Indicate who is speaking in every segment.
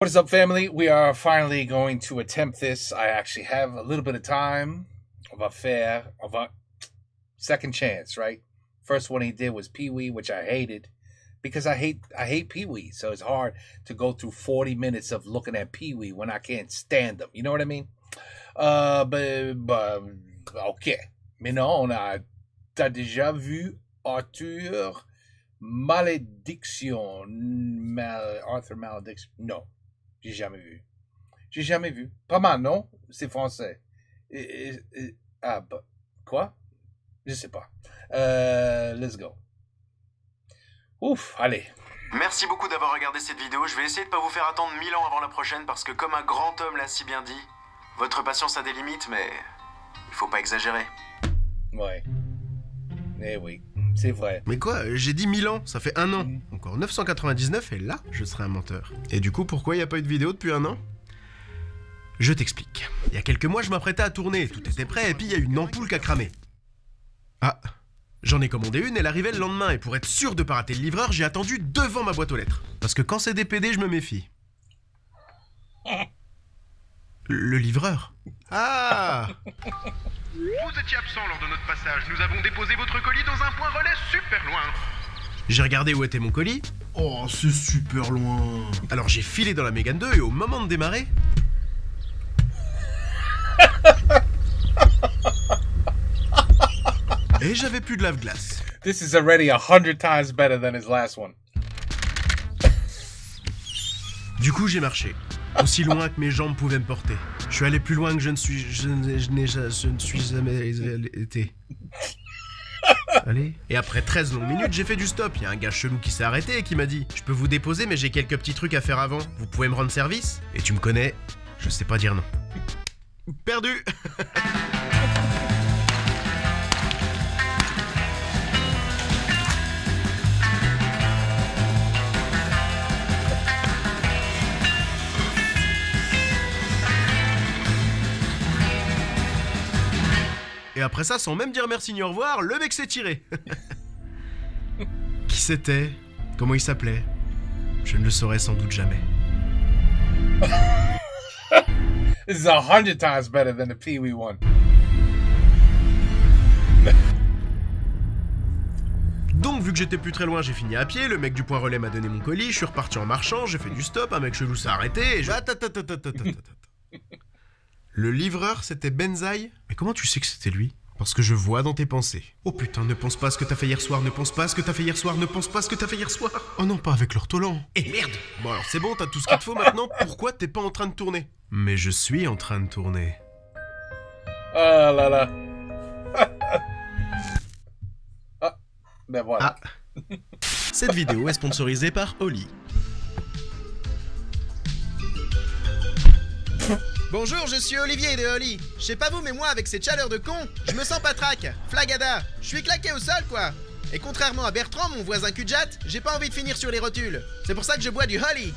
Speaker 1: What is up, family? We are finally going to attempt this. I actually have a little bit of time of a second chance, right? First one he did was Pee-wee, which I hated because I hate Pee-wee. So it's hard to go through 40 minutes of looking at Pee-wee when I can't stand them. You know what I mean? Ok. Mais non, t'as déjà vu Arthur Malédiction? Arthur Malediction? Non. J'ai jamais vu. J'ai jamais vu. Pas mal, non? C'est français. Quoi? Je sais pas. Let's go. Ouf, allez.
Speaker 2: Merci beaucoup d'avoir regardé cette vidéo. Je vais essayer de pas vous faire attendre 1000 ans avant la prochaine parce que comme un grand homme l'a si bien dit, votre patience a des limites, mais il faut pas exagérer.
Speaker 1: Ouais. Eh oui, c'est vrai.
Speaker 3: Mais quoi, j'ai dit 1000 ans, ça fait 1 an. Encore 999 et là, je serai un menteur. Et du coup, pourquoi il n'y a pas eu de vidéo depuis 1 an? Je t'explique. Il y a quelques mois, je m'apprêtais à tourner, tout était prêt et puis il y a une ampoule qui a cramé. Ah, j'en ai commandé une, elle arrivait le lendemain et pour être sûr de pas rater le livreur, j'ai attendu devant ma boîte aux lettres. Parce que quand c'est des PD, je me méfie. Le livreur? Ah!
Speaker 4: Vous étiez absent lors de notre passage. Nous avons déposé votre colis dans un point relais super loin.
Speaker 3: J'ai regardé où était mon colis.
Speaker 4: Oh, c'est super loin.
Speaker 3: Alors j'ai filé dans la Mégane 2 et au moment de démarrer... et j'avais plus de lave-glace.
Speaker 1: This is already 100 times better than his last one.
Speaker 3: Du coup, j'ai marché. Aussi loin que mes jambes pouvaient me porter. Je suis allé plus loin que je ne suis jamais été. Allez. Et après 13 longues minutes, j'ai fait du stop. Il y a un gars chelou qui s'est arrêté et qui m'a dit « Je peux vous déposer, mais j'ai quelques petits trucs à faire avant. Vous pouvez me rendre service ?» Et tu me connais, je sais pas dire non. Perdu. Et après ça, sans même dire merci ni au revoir, le mec s'est tiré. Qui c'était? Comment il s'appelait? Je ne le saurai sans doute jamais.
Speaker 1: This is 100 times better than the Pee-wee one.
Speaker 3: Donc, vu que j'étais plus très loin, j'ai fini à pied, le mec du point relais m'a donné mon colis, je suis reparti en marchant, j'ai fait du stop, un mec chelou s'est arrêté et je... Le livreur, c'était Benzaï? Mais comment tu sais que c'était lui? Parce que je vois dans tes pensées. Oh putain, ne pense pas à ce que t'as fait hier soir, ne pense pas à ce que t'as fait hier soir, ne pense pas à ce que t'as fait hier soir. Oh non, pas avec l'ortolan. Eh merde! Bon alors c'est bon, t'as tout ce qu'il te faut maintenant, pourquoi t'es pas en train de tourner? Mais je suis en train de tourner.
Speaker 1: Ah là là. Ah, ben voilà.
Speaker 3: Ah. Cette vidéo est sponsorisée par Oli.
Speaker 5: Bonjour, je suis Olivier de Oli. Je sais pas vous, mais moi, avec cette chaleur de con, je me sens patraque. Flagada. Je suis claqué au sol, quoi. Et contrairement à Bertrand, mon voisin Kudjat, j'ai pas envie de finir sur les rotules. C'est pour ça que je bois du Holly.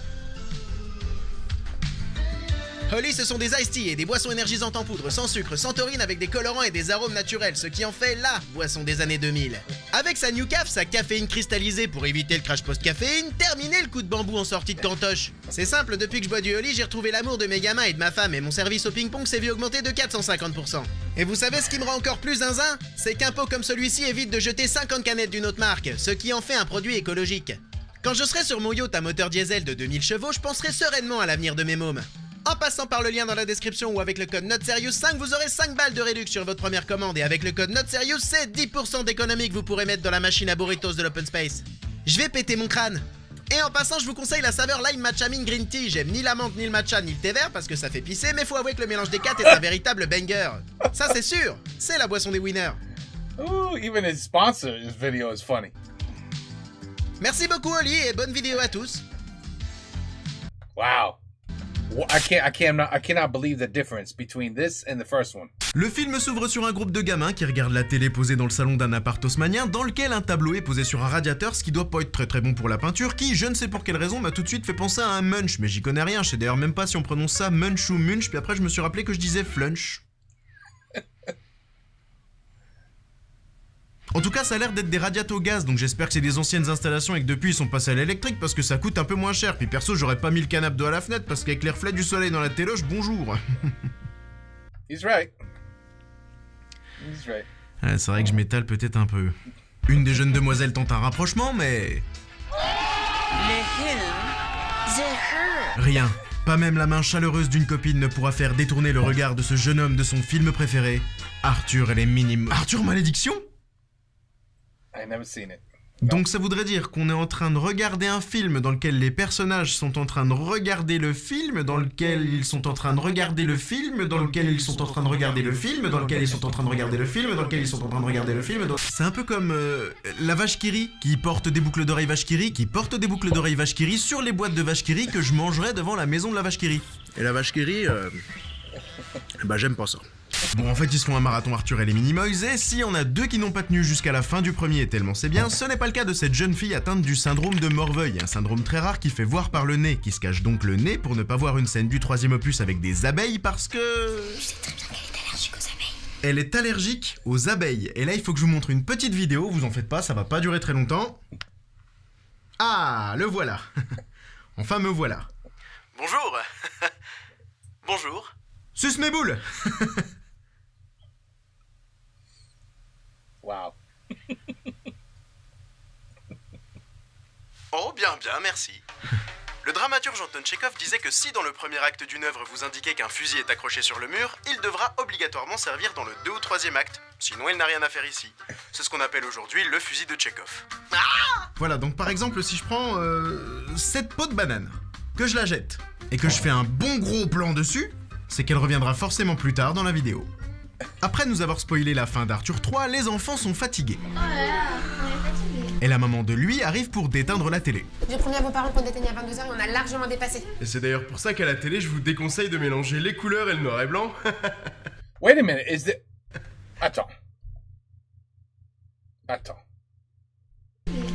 Speaker 5: Holly, ce sont des iced tea et des boissons énergisantes en poudre, sans sucre, sans taurine, avec des colorants et des arômes naturels, ce qui en fait la boisson des années 2000. Avec sa New Caf, sa caféine cristallisée pour éviter le crash post-caféine, terminez le coup de bambou en sortie de cantoche. C'est simple, depuis que je bois du Holly, j'ai retrouvé l'amour de mes gamins et de ma femme, et mon service au ping-pong s'est vu augmenter de 450%. Et vous savez ce qui me rend encore plus zinzin? C'est qu'un pot comme celui-ci évite de jeter 50 canettes d'une autre marque, ce qui en fait un produit écologique. Quand je serai sur mon yacht à moteur diesel de 2000 chevaux, je penserai sereinement à l'avenir de mes mômes. En passant par le lien dans la description ou avec le code NotSerious5, vous aurez 5 balles de réduction sur votre première commande et avec le code NotSerious, c'est 10% d'économie que vous pourrez mettre dans la machine à burritos de l'open space. Je vais péter mon crâne. Et en passant, je vous conseille la saveur Lime Matcha Mint Green Tea. J'aime ni la menthe, ni le matcha, ni le thé vert parce que ça fait pisser, mais faut avouer que le mélange des quatre est un véritable banger. Ça c'est sûr, c'est la boisson des winners.
Speaker 1: Ooh, even his sponsor, this video is funny.
Speaker 5: Merci beaucoup Oli et bonne vidéo à tous.
Speaker 1: Wow. I cannot believe the difference between this and the first one.
Speaker 3: Le film s'ouvre sur un groupe de gamins qui regardent la télé posée dans le salon d'un appart haussmannien dans lequel un tableau est posé sur un radiateur, ce qui doit pas être très bon pour la peinture, qui, je ne sais pour quelle raison, m'a tout de suite fait penser à un munch, mais j'y connais rien, je sais d'ailleurs même pas si on prononce ça munch ou munch, puis après je me suis rappelé que je disais flunch. En tout cas, ça a l'air d'être des radiateurs au gaz, donc j'espère que c'est des anciennes installations et que depuis ils sont passés à l'électrique parce que ça coûte un peu moins cher. Puis perso, j'aurais pas mis le canapé d'eau à la fenêtre parce qu'avec les reflets du soleil dans la téloge, bonjour.
Speaker 1: He's right. He's right.
Speaker 3: Ouais, c'est vrai que je m'étale peut-être un peu. Une des jeunes demoiselles tente un rapprochement, mais... Rien. Pas même la main chaleureuse d'une copine ne pourra faire détourner le regard de ce jeune homme de son film préféré, Arthur et les Minimoys. Arthur Malédiction ?
Speaker 1: I never seen it.
Speaker 3: Donc ça voudrait dire qu'on est en train de regarder un film dans lequel les personnages sont en train de regarder le film, dans lequel ils sont en train de regarder le film, dans lequel ils sont en train de regarder le film, dans lequel ils sont en train de regarder le film, dans lequel ils sont en train de regarder le film. C'est un peu comme la vache qui rit, qui porte des boucles d'oreilles vache qui rit, qui porte des boucles d'oreilles vache qui rit sur les boîtes de vache qui rit que je mangerai devant la maison de la vache qui rit.
Speaker 5: Et la vache qui rit, bah j'aime pas ça.
Speaker 3: Bon, en fait, ils se font un marathon Arthur et les Minimoys, et si on a deux qui n'ont pas tenu jusqu'à la fin du premier, tellement c'est bien, ce n'est pas le cas de cette jeune fille atteinte du syndrome de Morveuil, un syndrome très rare qui fait voir par le nez, qui se cache donc le nez pour ne pas voir une scène du troisième opus avec des abeilles parce que...
Speaker 6: Je sais très bien qu'elle est allergique aux abeilles.
Speaker 3: Elle est allergique aux abeilles, et là il faut que je vous montre une petite vidéo, vous en faites pas, ça va pas durer très longtemps. Ah, le voilà. Enfin me voilà.
Speaker 5: Bonjour. Bonjour.
Speaker 3: Suce mes boules.
Speaker 1: Wow.
Speaker 5: Oh, bien, merci. Le dramaturge Anton Tchekhov disait que si dans le premier acte d'une œuvre vous indiquez qu'un fusil est accroché sur le mur, il devra obligatoirement servir dans le 2 ou 3e acte. Sinon, il n'a rien à faire ici. C'est ce qu'on appelle aujourd'hui le fusil de Tchekhov.
Speaker 3: Voilà, donc par exemple, si je prends cette peau de banane, que je la jette, et que je fais un bon gros plan dessus, c'est qu'elle reviendra forcément plus tard dans la vidéo. Après nous avoir spoilé la fin d'Arthur 3, les enfants sont fatigués.
Speaker 6: Oh là là, on est fatigués.
Speaker 3: Et la maman de lui arrive pour déteindre la télé.
Speaker 7: J'ai promis à vos parents qu'on déteignait à 22h et on a largement dépassé.
Speaker 3: Et c'est d'ailleurs pour ça qu'à la télé, je vous déconseille de mélanger les couleurs et le noir et blanc.
Speaker 1: Wait a minute, is it... Attends.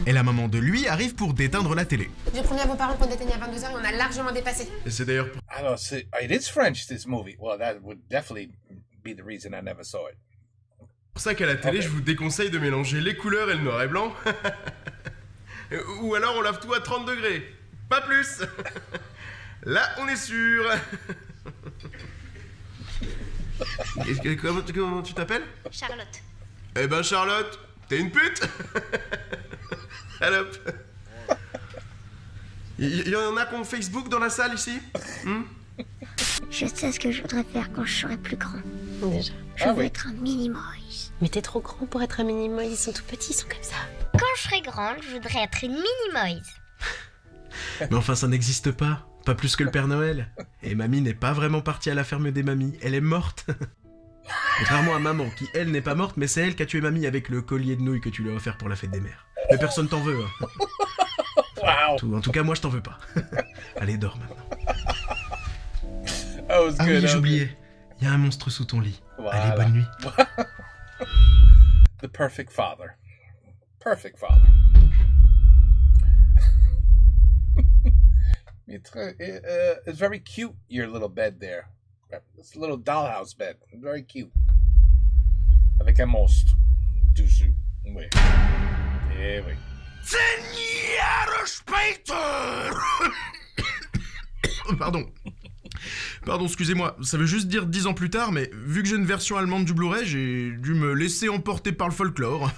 Speaker 3: Et la maman de lui arrive pour déteindre la télé.
Speaker 7: J'ai promis à vos parents qu'on déteignait à 22h et on a largement dépassé.
Speaker 3: Et c'est d'ailleurs pour...
Speaker 1: I don't see... It is French, this movie. Well, that would definitely be the reason I never saw it.
Speaker 3: pour ça qu'à la télé,
Speaker 1: Okay.
Speaker 3: je vous déconseille de mélanger les couleurs et le noir et blanc. Ou alors on lave tout à 30 degrés. Pas plus. Là, on est sûr. Comment tu t'appelles?
Speaker 6: Charlotte.
Speaker 3: Eh ben Charlotte, t'es une pute. Salope. Il y en a qui ont Facebook dans la salle ici?
Speaker 6: Je sais ce que je voudrais faire quand je serai plus grand.
Speaker 8: Déjà.
Speaker 6: Je veux être un Minimoys.
Speaker 8: Mais t'es trop grand pour être un Minimoys, ils sont tout petits, ils sont comme ça.
Speaker 6: Quand je serai grande, je voudrais être une Minimoys.
Speaker 3: Mais enfin, ça n'existe pas. Pas plus que le Père Noël. Et mamie n'est pas vraiment partie à la ferme des mamies. Elle est morte. Contrairement à maman, qui elle n'est pas morte, mais c'est elle qui a tué mamie avec le collier de nouilles que tu lui as offert pour la fête des mères. Mais personne t'en veut. Hein.
Speaker 1: Wow.
Speaker 3: En tout cas, moi je t'en veux pas. Allez, dors maintenant.
Speaker 1: That was
Speaker 3: Ah
Speaker 1: good.
Speaker 3: oui, j'oubliais. Il y a un monstre sous ton lit.
Speaker 1: Voilà.
Speaker 3: Allez, bonne nuit.
Speaker 1: The perfect father. Perfect father. It's very cute, your little bed there. It's a little dollhouse bed. Very cute. Avec un monstre dessus. Oui. Eh oui.
Speaker 3: Pardon. Pardon, excusez-moi, ça veut juste dire 10 ans plus tard, mais vu que j'ai une version allemande du Blu-ray, j'ai dû me laisser emporter par le folklore.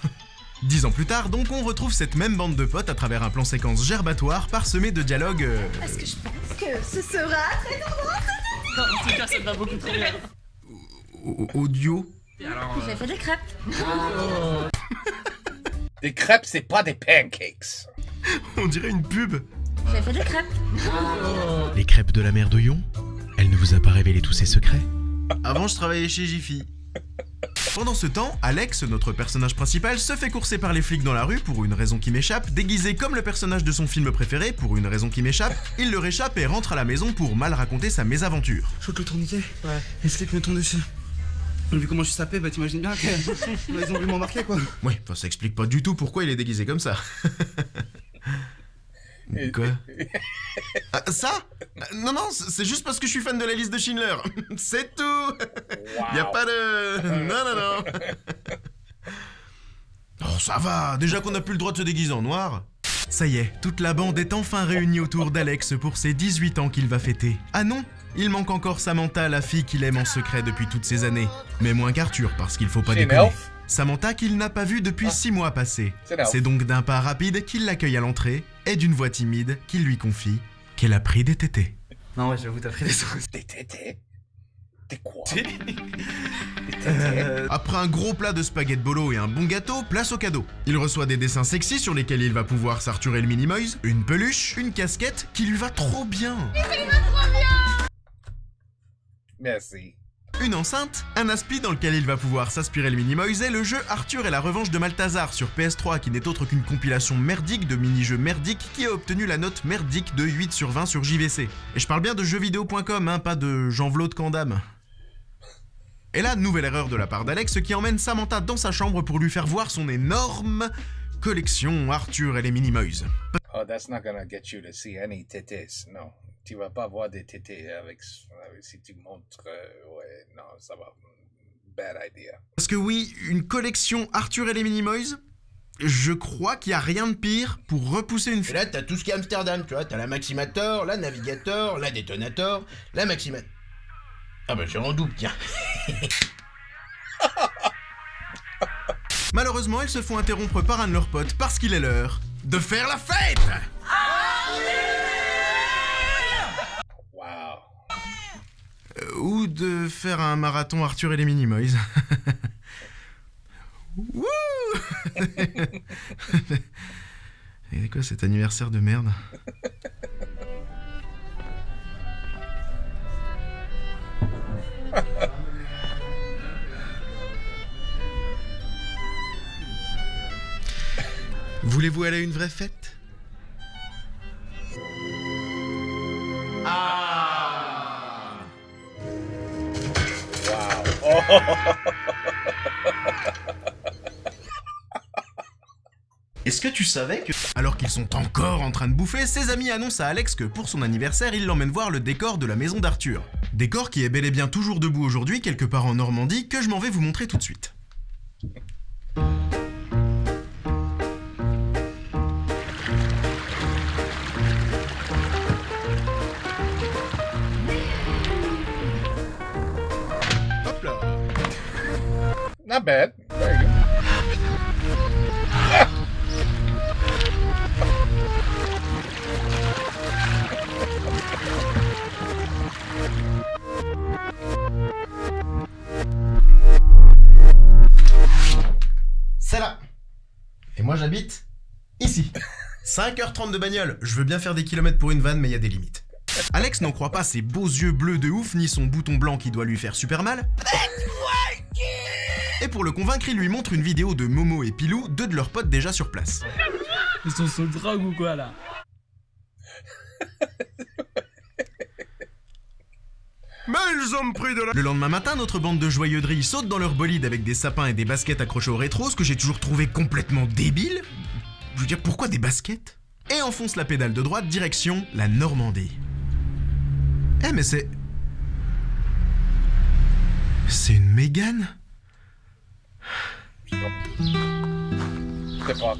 Speaker 3: 10 ans plus tard, donc on retrouve cette même bande de potes à travers un plan séquence gerbatoire parsemé de dialogues...
Speaker 7: Parce que je pense que ce sera très
Speaker 9: En tout cas, ça te va beaucoup trop bien.
Speaker 3: audio.
Speaker 6: J'ai fait des crêpes.
Speaker 1: Des crêpes, c'est pas des pancakes.
Speaker 3: On dirait une pub.
Speaker 6: J'ai fait des crêpes.
Speaker 5: Les crêpes de la mère d'Oyon? Elle ne vous a pas révélé tous ses secrets?
Speaker 3: Avant, je travaillais chez Jiffy. Pendant ce temps, Alex, notre personnage principal, se fait courser par les flics dans la rue pour une raison qui m'échappe, déguisé comme le personnage de son film préféré pour une raison qui m'échappe, il leur échappe et rentre à la maison pour mal raconter sa mésaventure.
Speaker 9: Faut que le tourniquet. Ouais. Les flics me tombent dessus. Vu comment je suis sapé, bah t'imagines bien qu'ils ont voulu m'embarquer quoi.
Speaker 3: Ouais, enfin ça explique pas du tout pourquoi il est déguisé comme ça. Quoi? Ah, ça? Non, non, c'est juste parce que je suis fan de la liste de Schindler. C'est tout.
Speaker 1: Wow.
Speaker 3: Y a pas de... Non, non, non. Oh, ça va, déjà qu'on n'a plus le droit de se déguiser en noir. Ça y est, toute la bande est enfin réunie autour d'Alex pour ses 18 ans qu'il va fêter. Ah non, il manque encore Samantha, la fille qu'il aime en secret depuis toutes ces années. Mais moins qu'Arthur, parce qu'il faut pas déconner. Samantha qu'il n'a pas vue depuis 6 mois passés. C'est donc d'un pas rapide qu'il l'accueille à l'entrée et d'une voix timide qu'il lui confie qu'elle a pris des tétés.
Speaker 9: Non, ouais, j'avoue, t'as pris des sauces.
Speaker 1: Des tétés? Des quoi?
Speaker 3: Après un gros plat de spaghetti bolo et un bon gâteau, place au cadeau. Il reçoit des dessins sexy sur lesquels il va pouvoir s'Arthurer le Minimoys, une peluche, une casquette qui lui va trop bien.
Speaker 1: Merci.
Speaker 3: Une enceinte, un aspi dans lequel il va pouvoir s'aspirer le Minimoys et le jeu Arthur et la revanche de Malthazar sur PS3 qui n'est autre qu'une compilation merdique de mini-jeux merdiques qui a obtenu la note merdique de 8 sur 20 sur JVC. Et je parle bien de jeuxvideo.com, hein, pas de Jean-Vlaud de Candam. Et là, nouvelle erreur de la part d'Alex qui emmène Samantha dans sa chambre pour lui faire voir son énorme collection Arthur et les Minimoys.
Speaker 1: Oh, that's not gonna get you to see any tétés, non. Tu vas pas voir des tétés avec si tu montres, ouais, non, ça va, bad idea.
Speaker 3: Parce que oui, une collection Arthur et les Minimoys, je crois qu'il y a rien de pire pour repousser une...
Speaker 5: Et là, t'as tout ce qui est Amsterdam, tu vois, t'as la Maximator, la Navigator, la Detonator, la Maximator... Ah bah j'ai en double, tiens.
Speaker 3: Malheureusement, ils se font interrompre par un de leurs potes parce qu'il est l'heure de faire la fête.
Speaker 1: Wow.
Speaker 3: Ou de faire un marathon Arthur et les Minimoys. Wouh. Et c'est quoi cet anniversaire de merde? Voulez-vous aller à une vraie fête?
Speaker 1: Ah. Wow. Oh.
Speaker 3: Est-ce que tu savais que... Alors qu'ils sont encore en train de bouffer, ses amis annoncent à Alex que pour son anniversaire, il l'emmène voir le décor de la maison d'Arthur. Décor qui est bel et bien toujours debout aujourd'hui, quelque part en Normandie, que je m'en vais vous montrer tout de suite. Hop là.
Speaker 1: Not bad. Very good.
Speaker 3: C'est là. Et moi j'habite ici. 5h30 de bagnole. Je veux bien faire des kilomètres pour une vanne, mais il y a des limites. Alex n'en croit pas ses beaux yeux bleus de ouf, ni son bouton blanc qui doit lui faire super mal. Et pour le convaincre, il lui montre une vidéo de Momo et Pilou, deux de leurs potes déjà sur place.
Speaker 10: Ils sont sur le drogue ou quoi là?
Speaker 3: Mais ils ont pris de la... Le lendemain matin, notre bande de joyeux drilles saute dans leur bolide avec des sapins et des baskets accrochés au rétro, ce que j'ai toujours trouvé complètement débile. Je veux dire, pourquoi des baskets? Et enfonce la pédale de droite direction la Normandie. Eh mais c'est... C'est une Mégane?
Speaker 1: C'est pas...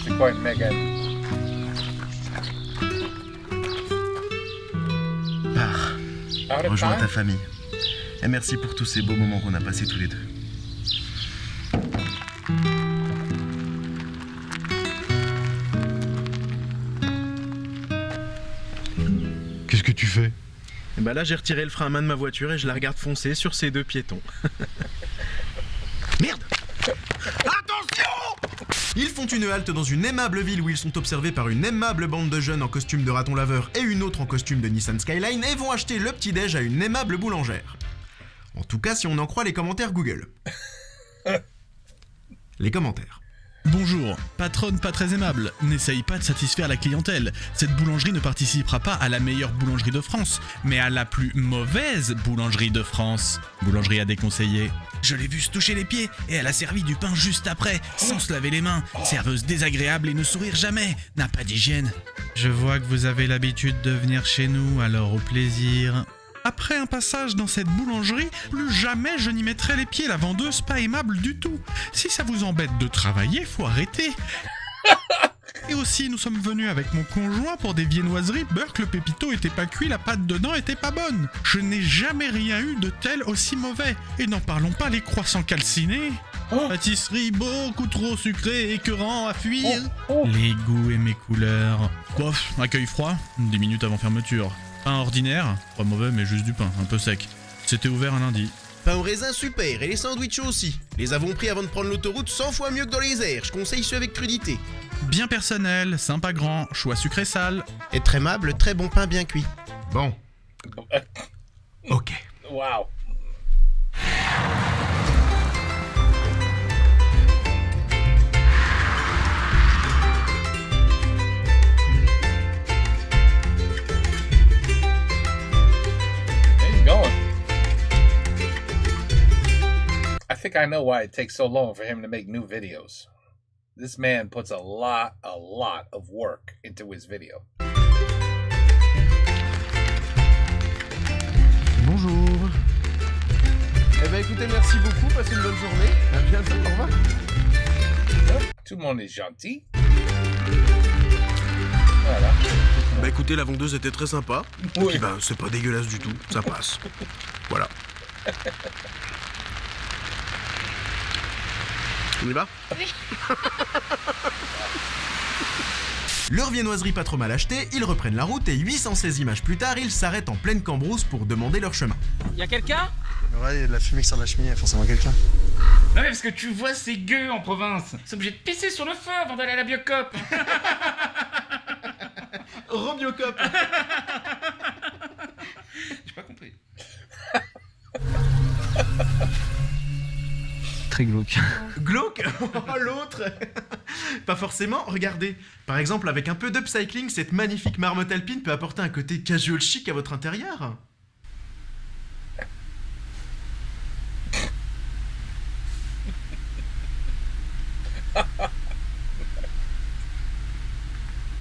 Speaker 1: C'est quoi une Mégane?
Speaker 3: Pars. Rejoins ta famille. Et merci pour tous ces beaux moments qu'on a passés tous les deux.
Speaker 11: Qu'est-ce que tu fais?
Speaker 3: Et bah là j'ai retiré le frein à main de ma voiture et je la regarde foncer sur ces deux piétons. Merde! Attention! Ils font une halte dans une aimable ville où ils sont observés par une aimable bande de jeunes en costume de raton laveur et une autre en costume de Nissan Skyline et vont acheter le petit-déj à une aimable boulangère. En tout cas si on en croit les commentaires Google. Les commentaires.
Speaker 12: Bonjour, patronne pas très aimable, n'essaye pas de satisfaire la clientèle. Cette boulangerie ne participera pas à la meilleure boulangerie de France, mais à la plus mauvaise boulangerie de France. Boulangerie à déconseiller. Je l'ai vue se toucher les pieds et elle a servi du pain juste après, sans se laver les mains. Serveuse désagréable et ne sourire jamais, n'a pas d'hygiène. Je vois que vous avez l'habitude de venir chez nous, alors au plaisir. Après un passage dans cette boulangerie, plus jamais je n'y mettrai les pieds, la vendeuse pas aimable du tout. Si ça vous embête de travailler, faut arrêter. Et aussi, nous sommes venus avec mon conjoint pour des viennoiseries. Burk, le pépito était pas cuit, la pâte dedans était pas bonne. Je n'ai jamais rien eu de tel aussi mauvais. Et n'en parlons pas, les croissants calcinés. Pâtisserie beaucoup trop sucrée, écœurant à fuir. Les goûts et mes couleurs. Bof, accueil froid, 10 minutes avant fermeture. Pain ordinaire, pas mauvais mais juste du pain, un peu sec. C'était ouvert un lundi.
Speaker 5: Pain au raisin super, et les sandwichs aussi. Les avons pris avant de prendre l'autoroute 100 fois mieux que dans les airs, je conseille ceux avec crudité.
Speaker 12: Bien personnel, sympa grand, choix sucré sale.
Speaker 5: Et très aimable, très bon pain bien cuit.
Speaker 3: Bon. Ok.
Speaker 1: Wow. I think I know why it takes so long for him to make new videos. This man puts a lot of work into his video.
Speaker 3: Bonjour. Eh ben écoutez, merci beaucoup, passez une bonne journée. À bientôt, au revoir.
Speaker 1: Tout le monde est gentil. Voilà.
Speaker 3: Bah écoutez, la vendeuse était très sympa.
Speaker 1: Oui.
Speaker 3: Et puis bah c'est pas dégueulasse du tout, ça passe. Voilà. On y va?
Speaker 8: Oui.
Speaker 5: Leur viennoiserie pas trop mal achetée, ils reprennent la route et 816 images plus tard, ils s'arrêtent en pleine Cambrousse pour demander leur chemin.
Speaker 13: Y'a quelqu'un?
Speaker 14: Ouais, il y a de la fumée qui sort de la cheminée, forcément quelqu'un.
Speaker 13: Non mais parce que tu vois ces gueux en province, ils sont obligés de pisser sur le feu avant d'aller à la Biocop.
Speaker 5: Robiocop.
Speaker 13: J'ai pas compris.
Speaker 10: Très glauque.
Speaker 5: Glauque? Oh, l'autre. Pas forcément, regardez. Par exemple, avec un peu d'upcycling, cette magnifique marmotte alpine peut apporter un côté casual chic à votre intérieur.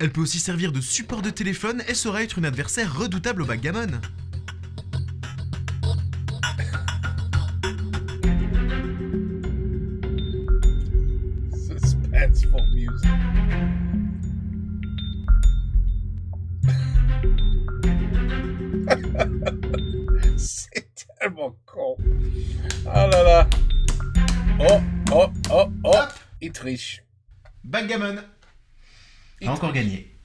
Speaker 5: Elle peut aussi servir de support de téléphone et saura être une adversaire redoutable au backgammon.
Speaker 1: Suspenseful music. C'est tellement con. Oh là là. Oh. Il triche.
Speaker 5: Backgammon. A encore gagné.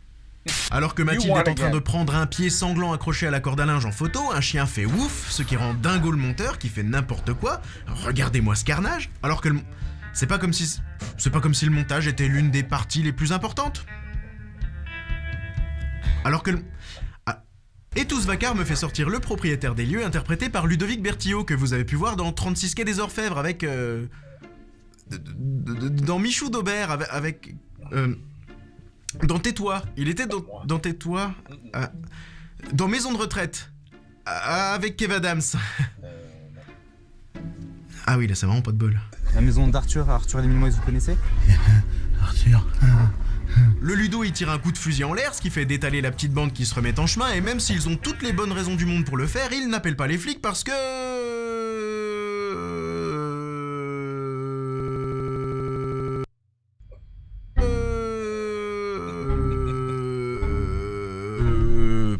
Speaker 5: Alors que Mathilde est en train de prendre un pied sanglant accroché à la corde à linge en photo, un chien fait ouf, ce qui rend dingo le monteur qui fait n'importe quoi. Regardez-moi ce carnage. Alors que c'est pas comme si le montage était l'une des parties les plus importantes. Alors que Et tout ce vacarme me fait sortir le propriétaire des lieux, interprété par Ludovic Bertillot, que vous avez pu voir dans 36 quai des Orfèvres avec dans Michou d'Aubert avec dans Tais-toi, il était dans Tais-toi, dans Maison de retraite, avec Kev Adams. Ah oui, là c'est vraiment pas de bol.
Speaker 10: La maison d'Arthur, Arthur et les Minois, vous connaissez?
Speaker 14: Arthur.
Speaker 5: Le Ludo il tire un coup de fusil en l'air, ce qui fait détaler la petite bande qui se remet en chemin, et même s'ils ont toutes les bonnes raisons du monde pour le faire, ils n'appellent pas les flics parce que...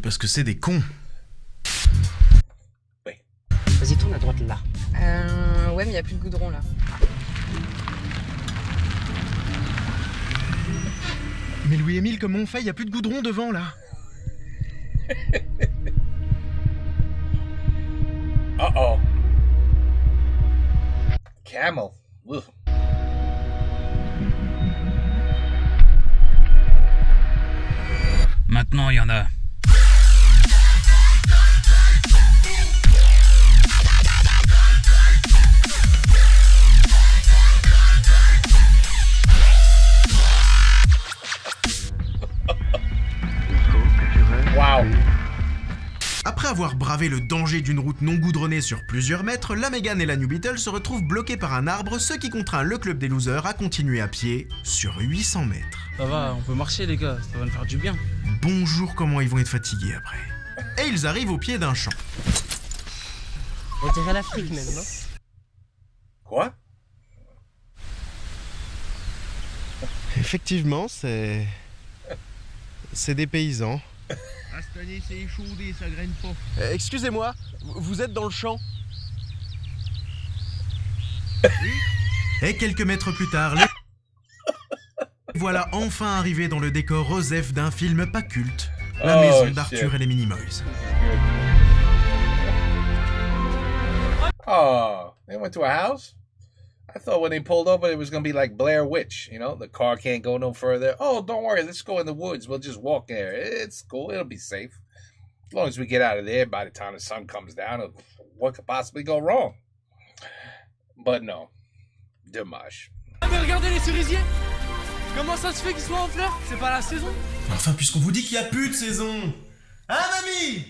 Speaker 5: Parce que c'est des cons.
Speaker 1: Oui.
Speaker 13: Vas-y, tourne à droite là.
Speaker 15: Ouais, mais y a plus de goudron là.
Speaker 5: Mais Louis-Émile, comment on fait? Y a plus de goudron devant là.
Speaker 1: Uh-oh. Camel. Ugh.
Speaker 13: Maintenant, il y en a.
Speaker 1: Wow.
Speaker 5: Après avoir bravé le danger d'une route non goudronnée sur plusieurs mètres, la Mégane et la New Beetle se retrouvent bloquées par un arbre, ce qui contraint le club des losers à continuer à pied sur 800 mètres.
Speaker 10: Ça va, on peut marcher les gars, ça va nous faire du bien.
Speaker 5: Bonjour, comment ils vont être fatigués après. Et ils arrivent au pied d'un champ.
Speaker 16: On dirait l'Afrique même, non?
Speaker 1: Quoi?
Speaker 3: Effectivement, c'est des paysans.
Speaker 14: Ah, cette année, c'est échaudé, ça graine pas.
Speaker 3: Excusez-moi, vous êtes dans le champ? Et quelques mètres plus tard, voilà enfin arrivé dans le décor Osef d'un film pas culte, La maison d'Arthur et les Minimoys.
Speaker 1: Oh, they went to a house? I thought when they pulled over it was going to be like Blair Witch, you know? The car can't go no further. Oh, don't worry, let's go in the woods. We'll just walk there. It's cool. It'll be safe. As long as we get out of there by the time the sun comes down, what could possibly go wrong? But no. Dommage.
Speaker 17: Ah mais regardez les cerisiers! Comment ça se fait qu'ils soient en fleurs? C'est pas la saison?
Speaker 3: Enfin, puisqu'on vous dit qu'il n'y a plus de saison. Hein, mamie?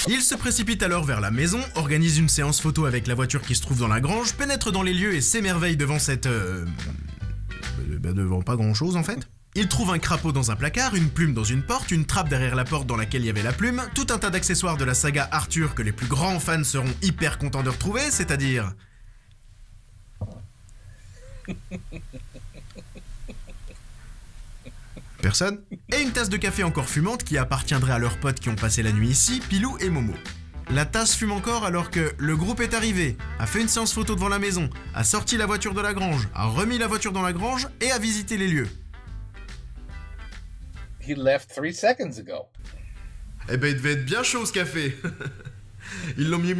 Speaker 3: Il se précipite alors vers la maison, organise une séance photo avec la voiture qui se trouve dans la grange, pénètre dans les lieux et s'émerveille devant cette... devant pas grand chose en fait. Il trouve un crapaud dans un placard, une plume dans une porte, une trappe derrière la porte dans laquelle il y avait la plume, tout un tas d'accessoires de la saga Arthur que les plus grands fans seront hyper contents de retrouver, c'est-à-dire... Personne. Et une tasse de café encore fumante qui appartiendrait à leurs potes qui ont passé la nuit ici, Pilou et Momo. La tasse fume encore alors que le groupe est arrivé, a fait une séance photo devant la maison, a sorti la voiture de la grange, a remis la voiture dans la grange et a visité les lieux.
Speaker 1: He left 3 seconds ago.
Speaker 3: Eh ben, il devait être bien chaud ce café. Ils l'ont mis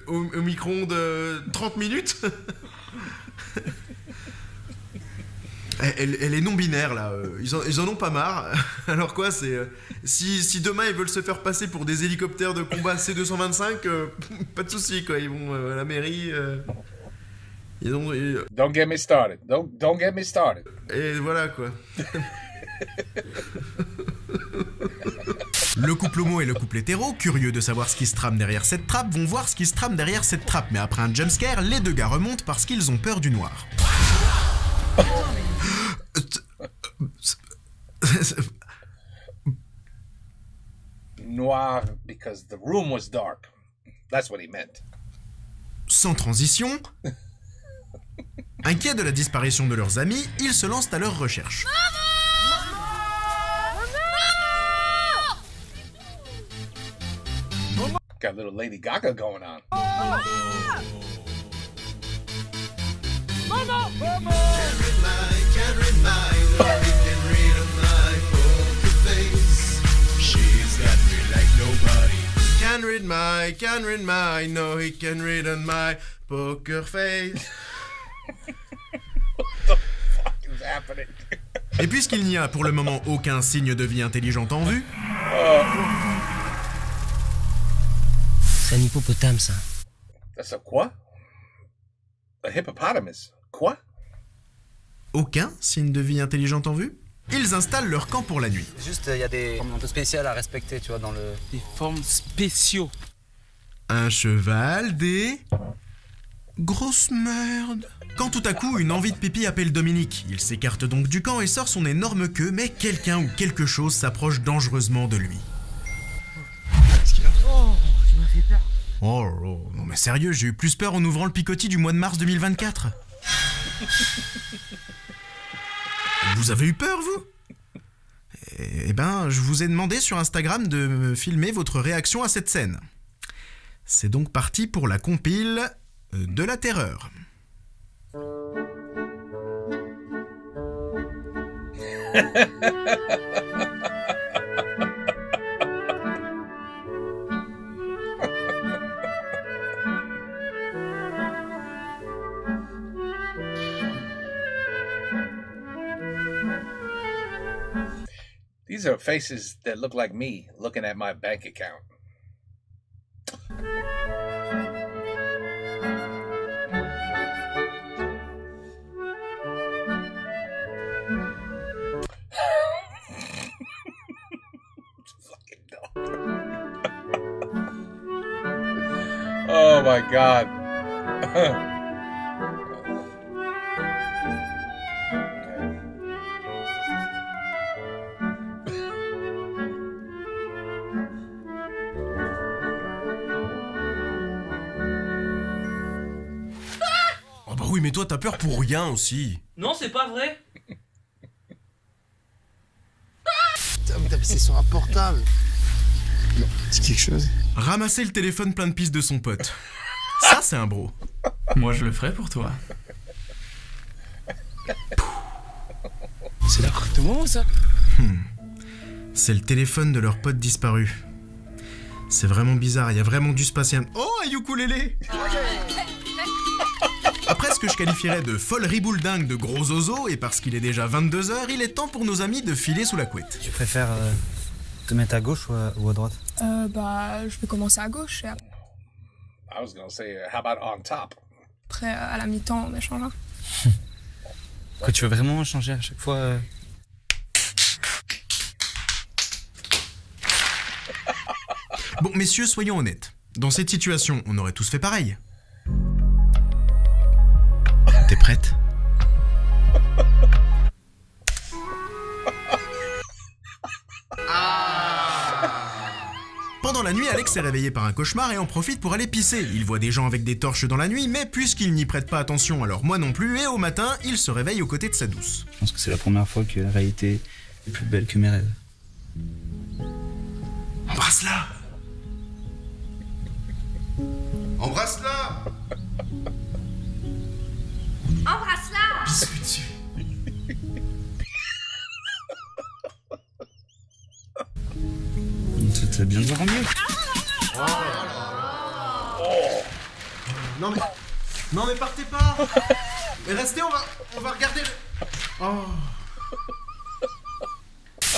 Speaker 3: au micro-ondes 30 minutes. Elle est non-binaire là, ils en ont pas marre. Alors quoi, c'est si demain ils veulent se faire passer pour des hélicoptères de combat C-225, pas de soucis quoi, ils vont à la mairie.
Speaker 1: Don't get me started. Don't get me started.
Speaker 3: Et voilà quoi. Le couple homo et le couple hétéro, curieux de savoir ce qui se trame derrière cette trappe, vont voir ce qui se trame derrière cette trappe, mais après un jumpscare, les deux gars remontent parce qu'ils ont peur du noir.
Speaker 1: Noir because the room was dark. That's what he meant.
Speaker 3: Sans transition, inquiets de la disparition de leurs amis, ils se lancent à leur recherche.
Speaker 1: Got a little Lady Gaga going on.
Speaker 3: Can read my, no he can read on my poker face.
Speaker 1: What the fuck is happening?
Speaker 3: Et puisqu'il n'y a pour le moment aucun signe de vie intelligente en vue...
Speaker 16: C'est un hippopotame ça.
Speaker 1: That's a quoi? A hippopotamus. Quoi?
Speaker 3: Aucun signe de vie intelligente en vue? Ils installent leur camp pour la nuit.
Speaker 18: Juste, il y a des formes un peu spéciales à respecter, tu vois, dans le...
Speaker 17: Des formes spéciaux.
Speaker 3: Un cheval, des... grosses merdes. Quand tout à coup, une envie de pipi appelle Dominique. Il s'écarte donc du camp et sort son énorme queue, mais quelqu'un ou quelque chose s'approche dangereusement de lui.
Speaker 17: Qu'est-ce qu'il y a? Oh, tu m'as fait peur.
Speaker 3: Oh, non mais sérieux, j'ai eu plus peur en ouvrant le picotis du mois de mars 2024. Vous avez eu peur, vous? Eh ben, je vous ai demandé sur Instagram de me filmer votre réaction à cette scène. C'est donc parti pour la compile de la terreur.
Speaker 1: These are faces that look like me looking at my bank account. Oh my God.
Speaker 3: mais toi t'as peur pour rien aussi.
Speaker 17: Non, c'est pas vrai.
Speaker 14: Putain, mais t'as passé sur un portable. Non, dis quelque chose.
Speaker 3: Ramasser le téléphone plein de pistes de son pote. Ça, c'est un bro.
Speaker 17: Moi, je le ferai pour toi.
Speaker 14: C'est l'appartement, ça?
Speaker 3: C'est le téléphone de leur pote disparu. C'est vraiment bizarre, il y a vraiment dû se passer un... Oh, un ukulélé! Après ce que je qualifierais de folle riboule dingue de gros ozo, et parce qu'il est déjà 22 h, il est temps pour nos amis de filer sous la couette.
Speaker 18: Tu préfères te mettre à gauche ou à droite?
Speaker 19: Bah, je vais commencer à gauche et
Speaker 1: I was gonna say, how about on top?
Speaker 19: après, à la mi-temps, on échangera.
Speaker 18: Quoi, tu veux vraiment changer à chaque fois
Speaker 3: Bon, messieurs, soyons honnêtes. Dans cette situation, on aurait tous fait pareil. T'es prête? Pendant la nuit, Alex est réveillé par un cauchemar et en profite pour aller pisser. Il voit des gens avec des torches dans la nuit, mais puisqu'il n'y prête pas attention, alors moi non plus, et au matin, il se réveille aux côtés de sa douce.
Speaker 18: Je pense que c'est la première fois que la réalité est plus belle que mes rêves.
Speaker 3: Embrasse-la! Embrasse-la!
Speaker 7: Embrasse-la!
Speaker 3: Bisous dessus.
Speaker 18: T'as bien dormi.
Speaker 3: Non mais partez pas! Mais restez, on va regarder le... Oh.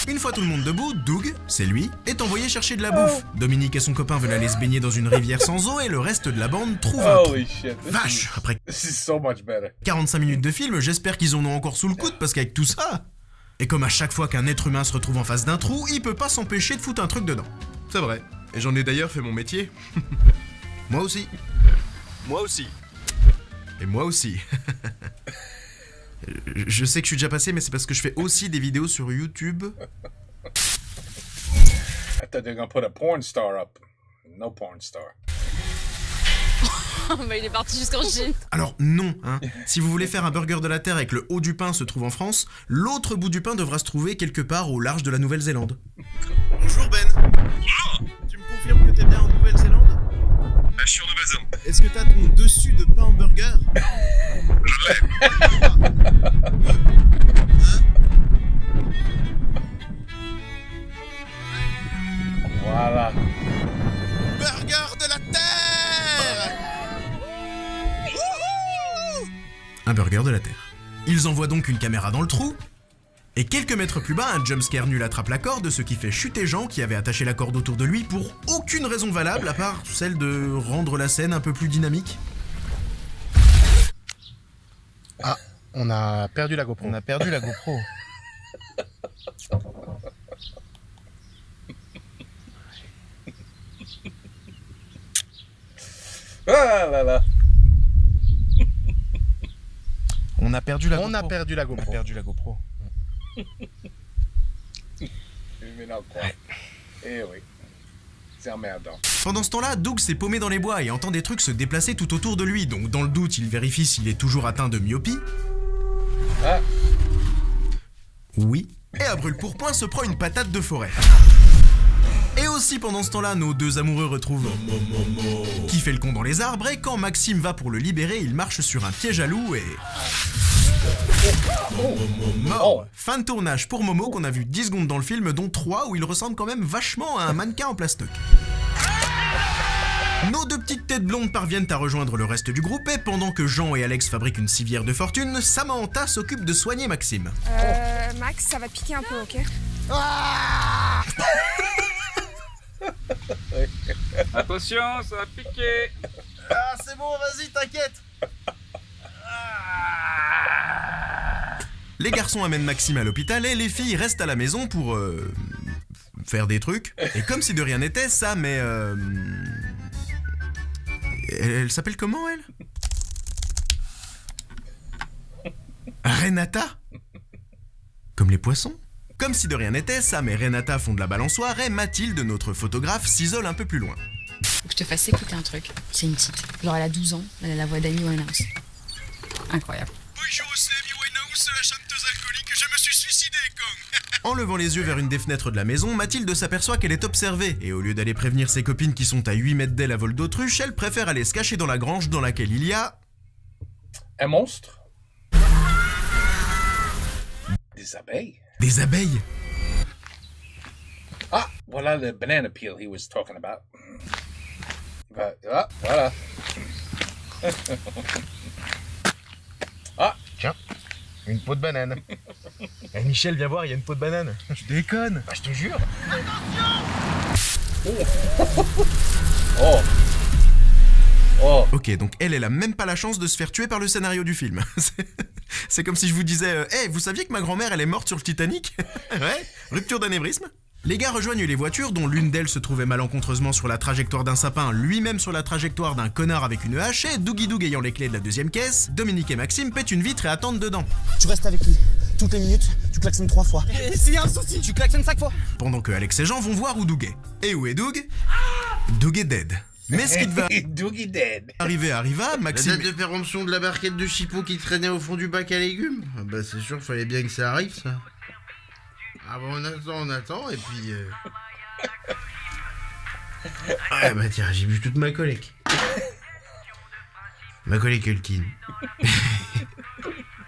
Speaker 3: Une fois tout le monde debout, Doug, c'est lui, est envoyé chercher de la bouffe. Dominique et son copain veulent aller se baigner dans une rivière sans eau et le reste de la bande trouve un trou. Vache, après 45 minutes de film, j'espère qu'ils en ont encore sous le coude parce qu'avec tout ça... Et comme à chaque fois qu'un être humain se retrouve en face d'un trou, il peut pas s'empêcher de foutre un truc dedans. C'est vrai, et j'en ai d'ailleurs fait mon métier. Moi aussi. Moi aussi. Et moi aussi. Je sais que je suis déjà passé, mais c'est parce que je fais aussi des vidéos sur YouTube.
Speaker 1: I thought they were gonna put a porn star up. No porn star.
Speaker 15: Bah, il est parti jusqu'en Chine.
Speaker 3: Alors non, hein. Si vous voulez faire un burger de la terre et que le haut du pain se trouve en France, l'autre bout du pain devra se trouver quelque part au large de la Nouvelle-Zélande.
Speaker 14: Bonjour Ben. Tu me confirmes que t'es bien en Nouvelle-Zélande?
Speaker 11: Je suis en Nouvelle-Zélande.
Speaker 14: Est-ce que t'as ton dessus de pain en burger?
Speaker 11: Je l'ai.
Speaker 1: Voilà.
Speaker 14: Burger de la terre!
Speaker 3: Un burger de la terre. Ils envoient donc une caméra dans le trou, et quelques mètres plus bas, un jumpscare nul attrape la corde, ce qui fait chuter Jean qui avait attaché la corde autour de lui pour aucune raison valable à part celle de rendre la scène un peu plus dynamique.
Speaker 14: Ah, on a perdu la GoPro. On a perdu la GoPro.
Speaker 1: Ah là là.
Speaker 14: On a perdu la GoPro. On a perdu la GoPro. On a perdu la GoPro.
Speaker 1: Mais non, quoi. Eh oui. C'est emmerdant.
Speaker 3: Pendant ce temps-là, Doug s'est paumé dans les bois et entend des trucs se déplacer tout autour de lui, donc dans le doute, il vérifie s'il est toujours atteint de myopie.
Speaker 1: Ah.
Speaker 3: Oui. Et à brûle-pourpoint se prend une patate de forêt. Et aussi pendant ce temps-là, nos deux amoureux retrouvent qui fait le con dans les arbres, et quand Maxime va pour le libérer, il marche sur un piège à loup et... Mort. Fin de tournage pour Momo qu'on a vu 10 secondes dans le film, dont 3 où il ressemble quand même vachement à un mannequin en plastoc. Nos deux petites têtes blondes parviennent à rejoindre le reste du groupe, et pendant que Jean et Alex fabriquent une civière de fortune, Samantha s'occupe de soigner Maxime.
Speaker 19: Max, ça va piquer un peu, ok?
Speaker 13: Attention, ça va piquer.
Speaker 14: Ah, c'est bon, vas-y, t'inquiète.
Speaker 3: Les garçons amènent Maxime à l'hôpital et les filles restent à la maison pour faire des trucs. Et comme si de rien n'était, ça, mais elle s'appelle comment, elle? Renata? Comme les poissons? Comme si de rien n'était, Sam et Renata font de la balançoire et Mathilde, notre photographe, s'isole un peu plus loin.
Speaker 15: Faut que je te fasse écouter un truc. C'est une petite. Genre, elle a 12 ans, elle a la voix d'Amy Winehouse. incroyable.
Speaker 3: Bonjour, c'est Amy Winehouse, la chanteuse alcoolique. Je me suis suicidé, con. En levant les yeux vers une des fenêtres de la maison, Mathilde s'aperçoit qu'elle est observée. Et au lieu d'aller prévenir ses copines qui sont à 8 mètres d'elle à vol d'autruche, elle préfère aller se cacher dans la grange dans laquelle il y a...
Speaker 1: un monstre. Des abeilles.
Speaker 3: Des abeilles.
Speaker 1: Ah, voilà le banana peel he was talking about. Ah, voilà.
Speaker 3: Ah, tiens, une peau de banane. Eh, Michel, viens voir, il y a une peau de banane. Je déconne. Bah, je te jure.
Speaker 1: Oh. Oh.
Speaker 3: Ok, donc elle a même pas la chance de se faire tuer par le scénario du film. C'est comme si je vous disais, hey, vous saviez que ma grand-mère, elle est morte sur le Titanic? Ouais, rupture d'anévrisme. Les gars rejoignent les voitures, dont l'une d'elles se trouvait malencontreusement sur la trajectoire d'un sapin, lui-même sur la trajectoire d'un connard avec une hache, et Dougie Doug ayant les clés de la deuxième caisse, Dominique et Maxime pètent une vitre et attendent dedans.
Speaker 20: Tu restes avec lui. Toutes les minutes, tu klaxonnes 3 fois.
Speaker 17: Et s'il y a un souci, tu klaxonnes 5 fois.
Speaker 3: Pendant que Alex et Jean vont voir où Doug est. Et où est Doug? Doug est dead. Mais ce qui va
Speaker 1: Dougie dead.
Speaker 3: arriva, Maxime...
Speaker 21: La date de péremption de la barquette de chipot qui traînait au fond du bac à légumes. Ah bah c'est sûr, fallait bien que ça arrive, ça. Ah bah on attend, et puis... Ah bah tiens, j'ai bu toute ma collègue. Ma collègue Hulkin.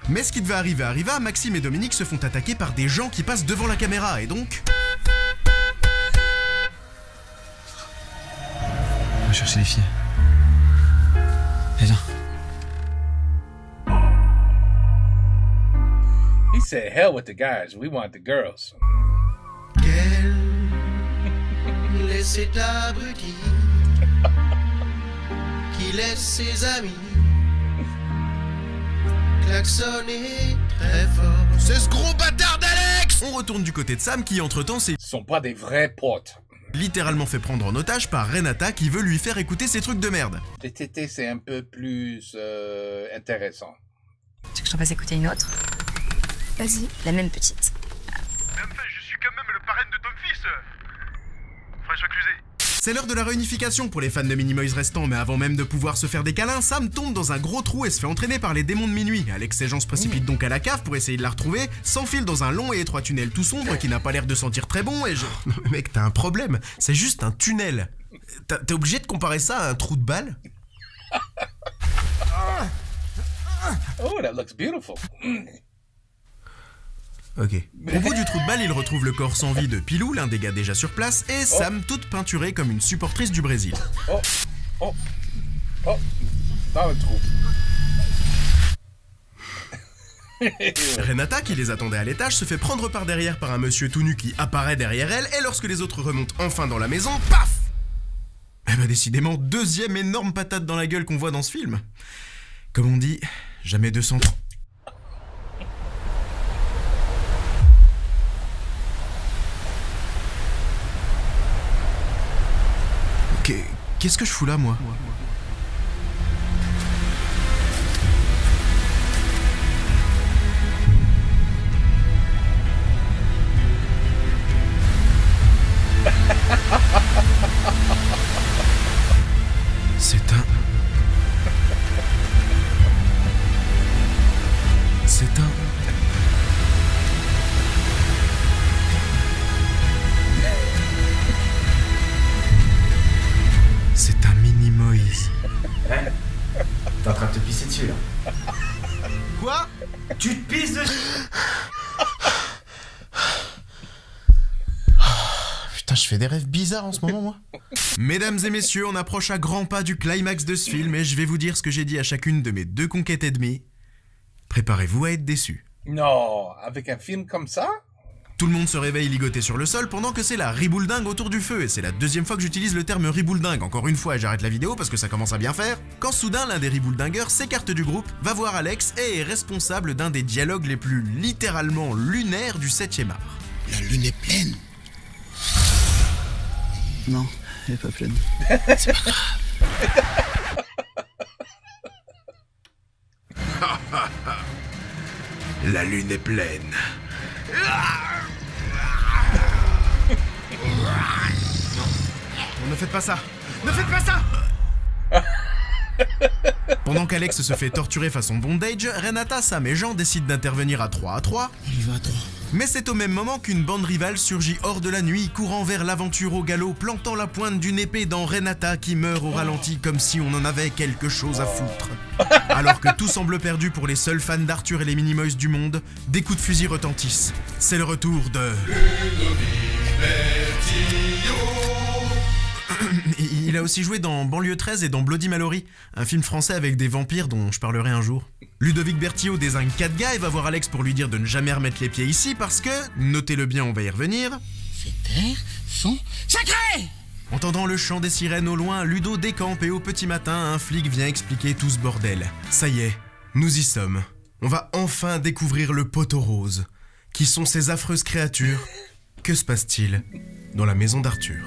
Speaker 3: Mais ce qui devait arriva, Maxime et Dominique se font attaquer par des gens qui passent devant la caméra, et donc...
Speaker 18: On va chercher les filles. Viens.
Speaker 1: He said, hell with the guys, we want the girls.
Speaker 5: Laissez abruti qui laisse ses amis klaxonner très fort.
Speaker 3: C'est ce gros bâtard d'Alex! On retourne du côté de Sam qui entre-temps
Speaker 1: sont pas des vrais potes.
Speaker 3: Littéralement fait prendre en otage par Renata qui veut lui faire écouter ses trucs de merde.
Speaker 1: TTT c'est un peu plus intéressant.
Speaker 15: Tu veux que je t'en fasse écouter une autre?
Speaker 19: Vas-y.
Speaker 15: La même petite.
Speaker 4: Mais enfin, je suis quand même le parrain de ton fils. Fraîche accusé.
Speaker 3: C'est l'heure de la réunification pour les fans de Minimoys restants, mais avant même de pouvoir se faire des câlins, Sam tombe dans un gros trou et se fait entraîner par les démons de minuit. Alex et Jean se précipitent donc à la cave pour essayer de la retrouver, s'enfile dans un long et étroit tunnel tout sombre qui n'a pas l'air de sentir très bon et je... Non mais mec, t'as un problème, c'est juste un tunnel. T'es obligé de comparer ça à un trou de balle?
Speaker 1: Oh, that looks beautiful.
Speaker 3: Ok. Au bout du trou de balle, il retrouve le corps sans vie de Pilou, l'un des gars déjà sur place, et Sam toute peinturée comme une supportrice du Brésil.
Speaker 1: Oh, dans le trou.
Speaker 3: Renata, qui les attendait à l'étage, se fait prendre par derrière par un monsieur tout nu qui apparaît derrière elle, et lorsque les autres remontent enfin dans la maison, paf! Eh ben décidément, deuxième énorme patate dans la gueule qu'on voit dans ce film. Comme on dit, jamais 200 ans. Qu'est-ce que je fous là, moi? C'est un... Minimoys.
Speaker 21: Ouais. T'es en train de te pisser dessus, là.
Speaker 3: Quoi?
Speaker 21: Tu te pisses dessus?
Speaker 3: Putain, je fais des rêves bizarres en ce moment, moi. Mesdames et messieurs, on approche à grands pas du climax de ce film et je vais vous dire ce que j'ai dit à chacune de mes 2 conquêtes et demie. Préparez-vous à être déçus.
Speaker 1: Non, avec un film comme ça?
Speaker 3: Tout le monde se réveille ligoté sur le sol pendant que c'est la ribouledingue autour du feu, et c'est la deuxième fois que j'utilise le terme ribouledingue, encore une fois et j'arrête la vidéo parce que ça commence à bien faire, quand soudain l'un des ribouledingueurs s'écarte du groupe, va voir Alex et est responsable d'un des dialogues les plus littéralement lunaires du 7e art.
Speaker 5: La lune est pleine.
Speaker 9: Non, elle est pas pleine.
Speaker 5: C'est pas grave.
Speaker 3: La lune est pleine. Ne faites pas ça! Ne faites pas ça! Pendant qu'Alex se fait torturer façon bondage, Renata, Sam et Jean décident d'intervenir à 3 à 3.
Speaker 9: On y va à 3.
Speaker 3: Mais c'est au même moment qu'une bande rivale surgit hors de la nuit, courant vers l'aventure au galop, plantant la pointe d'une épée dans Renata qui meurt au ralenti comme si on en avait quelque chose à foutre. Alors que tout semble perdu pour les seuls fans d'Arthur et les Minimoys du monde, des coups de fusil retentissent. C'est le retour de... Il a aussi joué dans Banlieue 13 et dans Bloody Mallory, un film français avec des vampires dont je parlerai un jour. Ludovic Bertillot désigne 4 gars et va voir Alex pour lui dire de ne jamais remettre les pieds ici parce que, notez-le bien, on va y revenir,
Speaker 2: ces terres sont sacrées.
Speaker 3: Entendant le chant des sirènes au loin, Ludo décampe et au petit matin, un flic vient expliquer tout ce bordel. Ça y est, nous y sommes. On va enfin découvrir le poteau rose. Qui sont ces affreuses créatures? Que se passe-t-il dans la maison d'Arthur?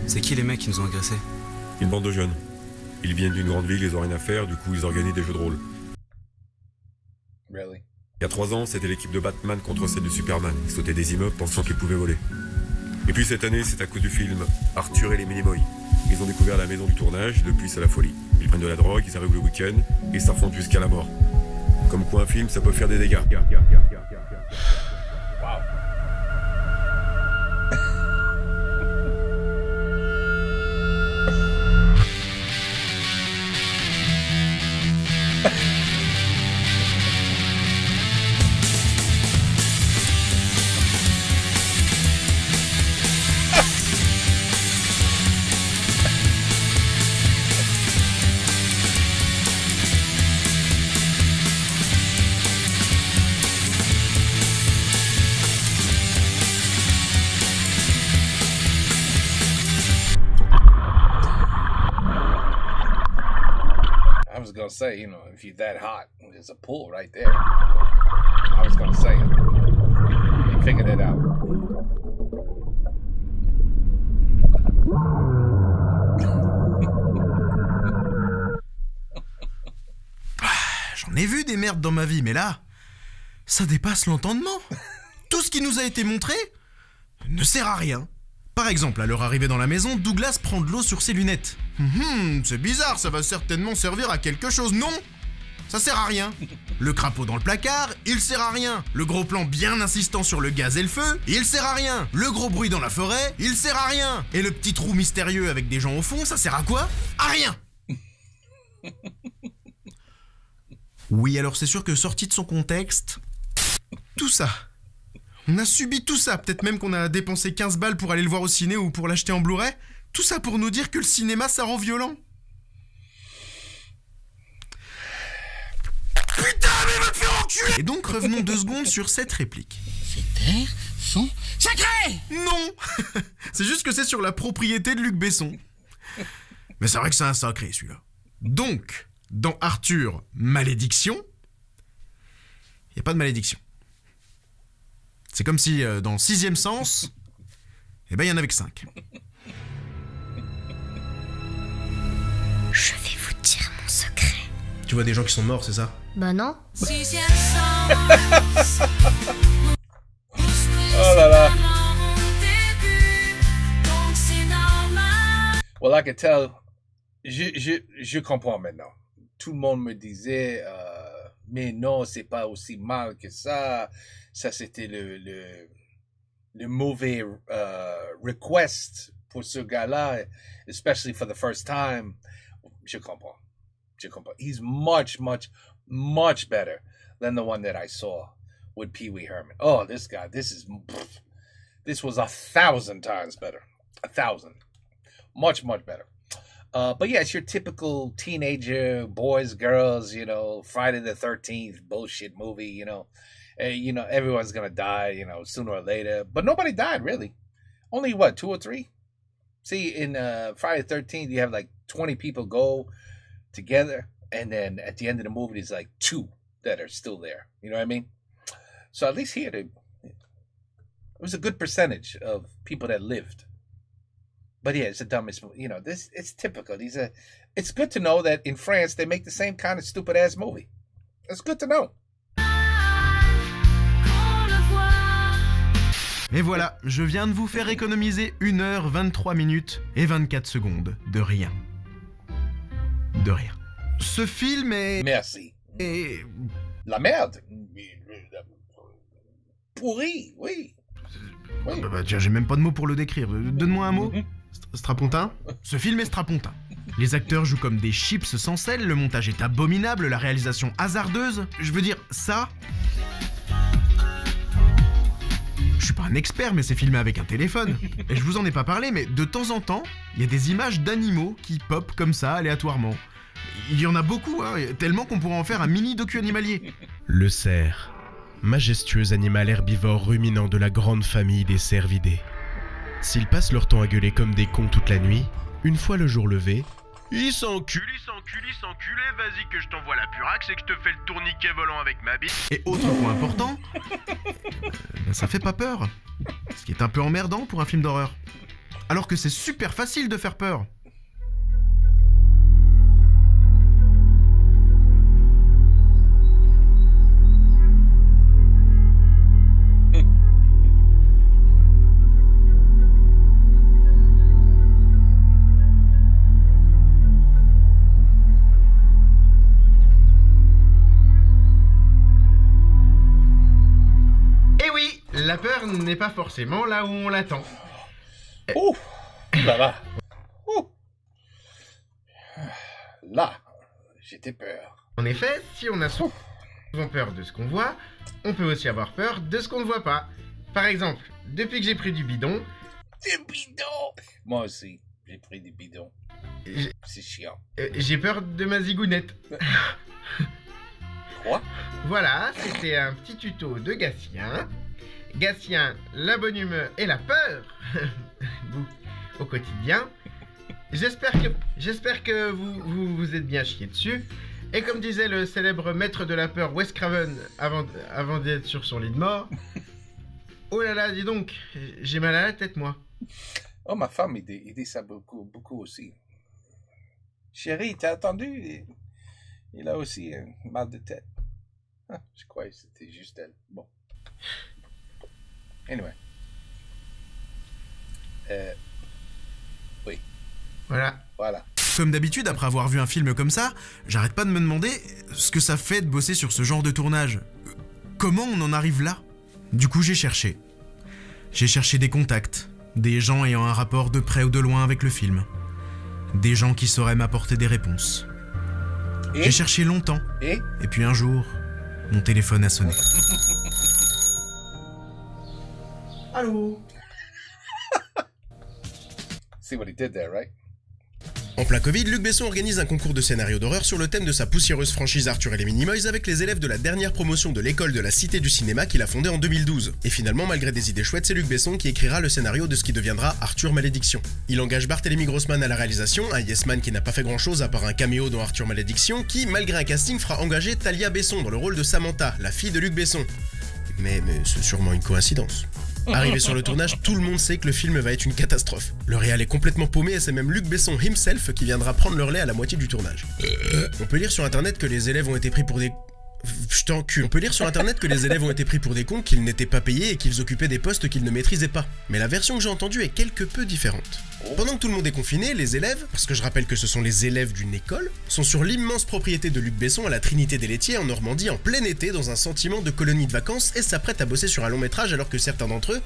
Speaker 18: C'est qui les mecs qui nous ont agressés?
Speaker 11: Une bande de jeunes. Ils viennent d'une grande ville, ils ont rien à faire, du coup ils organisent des jeux de rôle.
Speaker 1: Really?
Speaker 11: Il y a 3 ans, c'était l'équipe de Batman contre celle de Superman. Ils sautaient des immeubles pensant qu'ils pouvaient voler. Et puis cette année, c'est à cause du film Arthur et les Minimoys. Ils ont découvert la maison du tournage, depuis c'est la folie. Ils prennent de la drogue, ils arrivent le week-end, et s'affrontent jusqu'à la mort. Comme quoi un film, ça peut faire des dégâts.
Speaker 1: Wow. I was gonna say, you know, if you're that hot, there's a pool right there. I was gonna say it. You figured it out.
Speaker 3: J'en ai vu des merdes dans ma vie, mais là, ça dépasse l'entendement. Tout ce qui nous a été montré ne sert à rien. Par exemple, à leur arrivée dans la maison, Douglas prend de l'eau sur ses lunettes. C'est bizarre, ça va certainement servir à quelque chose. Non, ça sert à rien. Le crapaud dans le placard, il sert à rien. Le gros plan bien insistant sur le gaz et le feu, il sert à rien. Le gros bruit dans la forêt, il sert à rien. Et le petit trou mystérieux avec des gens au fond, ça sert à quoi? À rien. Oui, alors c'est sûr que sorti de son contexte, tout ça... On a subi tout ça, peut-être même qu'on a dépensé 15 balles pour aller le voir au ciné ou pour l'acheter en Blu-ray. Tout ça pour nous dire que le cinéma, ça rend violent. Putain, mais va te faire enculer! Et donc, revenons 2 secondes sur cette réplique.
Speaker 2: Ces terres sont sacrées!
Speaker 3: Non. C'est juste que c'est sur la propriété de Luc Besson. Mais c'est vrai que c'est un sacré, celui-là. Donc, dans Arthur, malédiction, il n'y a pas de malédiction. C'est comme si, dans 6e sens, eh ben, il y en avait que 5.
Speaker 6: Je vais vous dire mon secret.
Speaker 3: Tu vois des gens qui sont morts, c'est ça?
Speaker 6: Bah non.
Speaker 1: Oh là là. Well, I can tell. Je comprends maintenant. Tout le monde me disait, mais non, c'est pas aussi mal que ça. Ça, c'était le mauvais request pour ce gars-là, especially for the first time. Je comprends. He's much, much, much better than the one that I saw with Pee Wee Herman. Oh, this guy, this was 1,000 times better. 1,000. Much, much better. But yeah, it's your typical teenager, boys, girls, you know, Friday the 13th bullshit movie, you know. You know, everyone's gonna die, you know, sooner or later. But nobody died, really. Only, what, 2 or 3? See, in Friday the 13th, you have like 20 people go together. And then at the end of the movie, there's like 2 that are still there. You know what I mean? So at least here, it was a good percentage of people that lived. But yeah, it's the dumbest movie. You know, it's typical. It's good to know that in France, they make the same kind of stupid-ass movie. It's good to know.
Speaker 3: Et voilà, je viens de vous faire économiser 1 heure, 23 minutes et 24 secondes de rien. De rien. Ce film est...
Speaker 1: Merci.
Speaker 3: est...
Speaker 1: La merde. Pourri, oui.
Speaker 3: Bah, tiens, j'ai même pas de mots pour le décrire. Donne-moi un mot. Strapontin. Ce film est strapontin. Les acteurs jouent comme des chips sans sel, le montage est abominable, la réalisation hasardeuse. Je veux dire, ça... Je suis pas un expert, mais c'est filmé avec un téléphone. Et je vous en ai pas parlé, mais de temps en temps, il y a des images d'animaux qui pop comme ça, aléatoirement. Il y en a beaucoup, hein, tellement qu'on pourrait en faire un mini docu animalier. Le cerf. Majestueux animal herbivore ruminant de la grande famille des cervidés. S'ils passent leur temps à gueuler comme des cons toute la nuit, une fois le jour levé...
Speaker 21: Il s'encule, vas-y que je t'envoie la purax et que je te fais le tourniquet volant avec ma bite.
Speaker 3: Et autre point important, ça fait pas peur. Ce qui est un peu emmerdant pour un film d'horreur. Alors que c'est super facile de faire peur.
Speaker 21: La peur n'est pas forcément là où on l'attend.
Speaker 1: Ouh là là. Ouh. Là, j'étais peur.
Speaker 21: En effet, si on a souvent peur de ce qu'on voit, on peut aussi avoir peur de ce qu'on ne voit pas. Par exemple, depuis que j'ai pris du bidon...
Speaker 1: Du bidon. Moi aussi, j'ai pris du bidon. C'est chiant.
Speaker 21: J'ai peur de ma zigounette.
Speaker 1: Quoi?
Speaker 21: Voilà, c'était un petit tuto de Gatien. Gatien, la bonne humeur et la peur au quotidien. J'espère que vous êtes bien chié dessus. Et comme disait le célèbre maître de la peur Wes Craven avant d'être sur son lit de mort, oh là là, dis donc, j'ai mal à la tête moi.
Speaker 1: Oh, ma femme, il dit ça beaucoup aussi. Chérie, t'as entendu? Il a aussi mal de tête. Ah, je croyais que c'était juste elle. Bon. Anyway. Oui.
Speaker 21: Voilà.
Speaker 3: Comme d'habitude, après avoir vu un film comme ça, j'arrête pas de me demander ce que ça fait de bosser sur ce genre de tournage. Comment on en arrive là? Du coup, j'ai cherché. J'ai cherché des contacts, des gens ayant un rapport de près ou de loin avec le film. Des gens qui sauraient m'apporter des réponses. J'ai cherché longtemps. Et puis un jour, mon téléphone a sonné.
Speaker 21: Allô?
Speaker 1: See what he did there, right?
Speaker 5: En plein Covid, Luc Besson organise un concours de scénario d'horreur sur le thème de sa poussiéreuse franchise Arthur et les Minimoys avec les élèves de la dernière promotion de l'école de la Cité du Cinéma qu'il a fondée en 2012. Et finalement, malgré des idées chouettes, c'est Luc Besson qui écrira le scénario de ce qui deviendra Arthur Malédiction. Il engage Barthélemy Grossman à la réalisation, un yes man qui n'a pas fait grand chose à part un caméo dans Arthur Malédiction, qui, malgré un casting, fera engager Thalia Besson dans le rôle de Samantha, la fille de Luc Besson. Mais c'est sûrement une coïncidence. Arrivé sur le tournage, tout le monde sait que le film va être une catastrophe. Le réal est complètement paumé et c'est même Luc Besson himself qui viendra prendre le relais à la moitié du tournage. On peut lire sur internet que les élèves ont été pris pour des... Je t'encule. On peut lire sur internet que les élèves ont été pris pour des cons, qu'ils n'étaient pas payés et qu'ils occupaient des postes qu'ils ne maîtrisaient pas. Mais la version que j'ai entendue est quelque peu différente. Pendant que tout le monde est confiné, les élèves, parce que je rappelle que ce sont les élèves d'une école, sont sur l'immense propriété de Luc Besson à la Trinité des Laitiers en Normandie en plein été dans un sentiment de colonie de vacances et s'apprêtent à bosser sur un long métrage alors que certains d'entre eux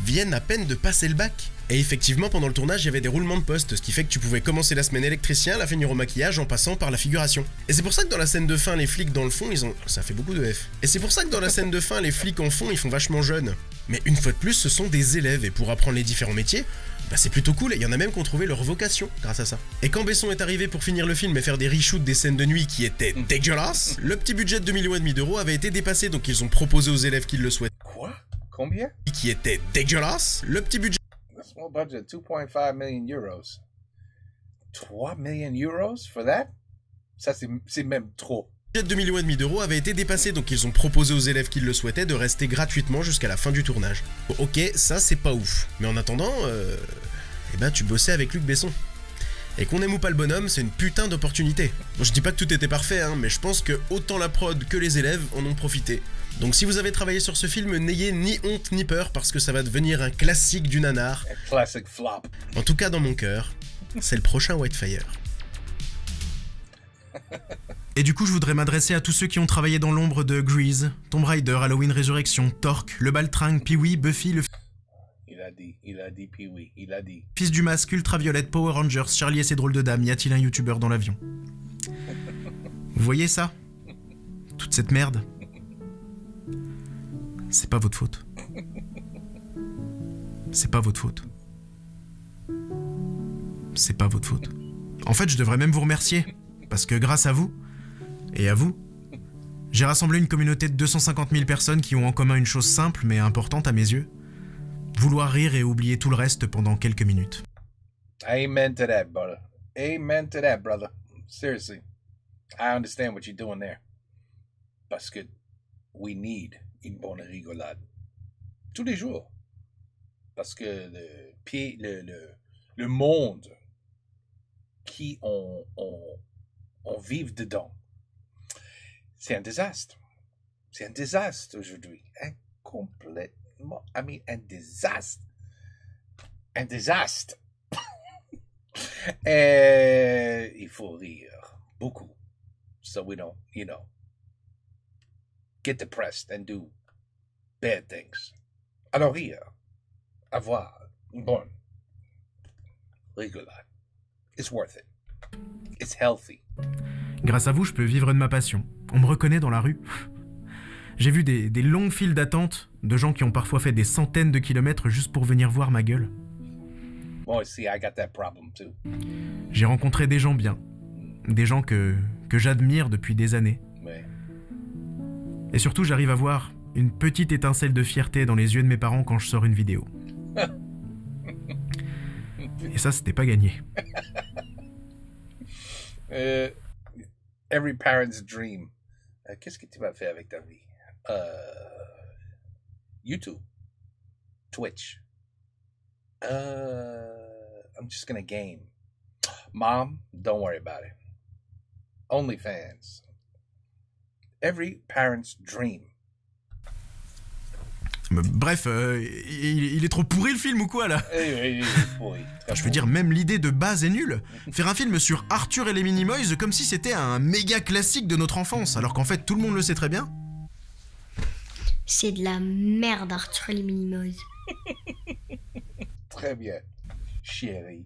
Speaker 5: viennent à peine de passer le bac. Et effectivement, pendant le tournage, il y avait des roulements de poste, ce qui fait que tu pouvais commencer la semaine électricien, la finir au maquillage en passant par la figuration. Et c'est pour ça que dans la scène de fin, les flics dans le fond, ils ont... Ça fait beaucoup de F. Et c'est pour ça que dans la scène de fin, les flics en fond, ils font vachement jeunes. Mais une fois de plus, ce sont des élèves, et pour apprendre les différents métiers, bah c'est plutôt cool, et il y en a même qui ont trouvé leur vocation grâce à ça. Et quand Besson est arrivé pour finir le film et faire des reshoots des scènes de nuit qui étaient dégueulasses, le petit budget de 2,5 millions d'euros avait été dépassé, donc ils ont proposé aux élèves qui le souhaitent.
Speaker 1: Quoi? Combien?
Speaker 5: Qui était dégueulasse, le petit budget...
Speaker 1: A small budget, 2.5 million euros. 3 million euros for that? Ça, c'est même trop.
Speaker 5: Le budget de 2,5 millions d'euros avait été dépassé, donc ils ont proposé aux élèves qui le souhaitaient de rester gratuitement jusqu'à la fin du tournage. Ok, ça c'est pas ouf. Mais en attendant, tu bossais avec Luc Besson. Et qu'on aime ou pas le bonhomme, c'est une putain d'opportunité. Bon, je dis pas que tout était parfait, hein, mais je pense que autant la prod que les élèves en ont profité. Donc si vous avez travaillé sur ce film, n'ayez ni honte ni peur parce que ça va devenir un classique du nanar.
Speaker 1: Un classic flop.
Speaker 5: En tout cas dans mon cœur, c'est le prochain Whitefire.
Speaker 3: Et du coup, je voudrais m'adresser à tous ceux qui ont travaillé dans l'ombre de Grease, Tomb Raider, Halloween Résurrection, Torque, Le Baltringue, Pee-wee, Buffy, le
Speaker 1: Il a dit Pee-wee, il a dit.
Speaker 3: Fils du Masque, Ultraviolette, Power Rangers, Charlie et ses drôles de dames, y a-t-il un youtubeur dans l'avion? Vous voyez ça? Toute cette merde? C'est pas votre faute. C'est pas votre faute. C'est pas votre faute. En fait, je devrais même vous remercier, parce que grâce à vous, et à vous, j'ai rassemblé une communauté de 250 000 personnes qui ont en commun une chose simple mais importante à mes yeux. Vouloir rire et oublier tout le reste pendant quelques minutes.
Speaker 1: Amen to that, brother. Amen to that, brother. Seriously. I understand what you're doing there. Parce que we need une bonne rigolade. Tous les jours. Parce que le monde qui on vive dedans, c'est un désastre. C'est un désastre aujourd'hui. Complètement. I mean, un désastre. Un désastre. Et il faut rire beaucoup. So we don't, get depressed and do bad things. Alors rire. Avoir une bonne rigolade. It's worth it. It's healthy.
Speaker 3: Grâce à vous, je peux vivre de ma passion. On me reconnaît dans la rue. J'ai vu des longues files d'attente de gens qui ont parfois fait des centaines de kilomètres juste pour venir voir ma gueule.
Speaker 1: Well, see, I got that problem too.
Speaker 3: J'ai rencontré des gens bien. Des gens que j'admire depuis des années.
Speaker 1: Ouais.
Speaker 3: Et surtout, j'arrive à voir une petite étincelle de fierté dans les yeux de mes parents quand je sors une vidéo. Et ça, c'était pas gagné.
Speaker 1: Every parent's dream. Qu'est-ce que tu vas faire avec ta vie? YouTube. Twitch. I'm just gonna game. Mom, don't worry about it. OnlyFans. Every parent's dream.
Speaker 3: Bref, il est trop pourri le film ou quoi là?
Speaker 1: Il est pourri.
Speaker 3: Je veux dire, même l'idée de base est nulle. Faire un film sur Arthur et les Minimoys comme si c'était un méga classique de notre enfance, alors qu'en fait tout le monde le sait très bien.
Speaker 6: C'est de la merde, Arthur et les Minimoys.
Speaker 1: Très bien, chérie.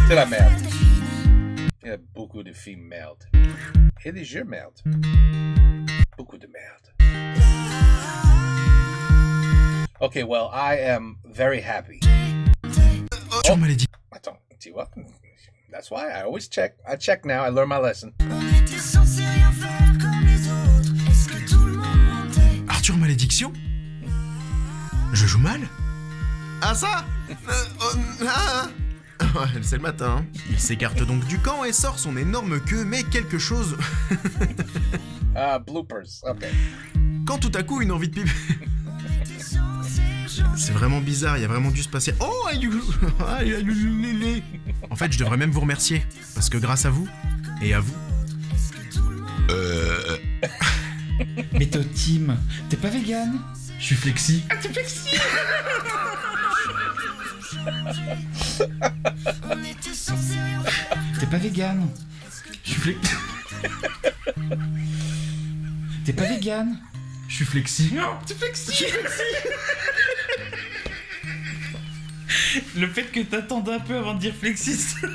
Speaker 1: C'est la merde. Il y a beaucoup de films merde. Et des jeux merde. Beaucoup de merde. Okay, well, I am very happy.
Speaker 3: Arthur malédiction.
Speaker 1: Attends, tu vois? That's why I always check. I check now, I learned my lesson.
Speaker 3: Arthur malédiction? Je joue mal? Ah ça? Ouais, c'est le matin. Il s'écarte donc du camp et sort son énorme queue, mais quelque chose...
Speaker 1: Bloopers, ok.
Speaker 3: Quand tout à coup, une envie de pipi... C'est vraiment bizarre, il y a vraiment dû se passer... Oh! En fait, je devrais même vous remercier, parce que grâce à vous, et à vous...
Speaker 13: Mais toi, Tim, t'es pas vegan? Je suis flexi. Ah, t'es flexi. T'es pas vegan? Je suis flexi. T'es pas vegan? Je suis flexi. Non, t'es flexi. Je suis flexi. Le fait que t'attendes un peu avant de dire flexi, ça fait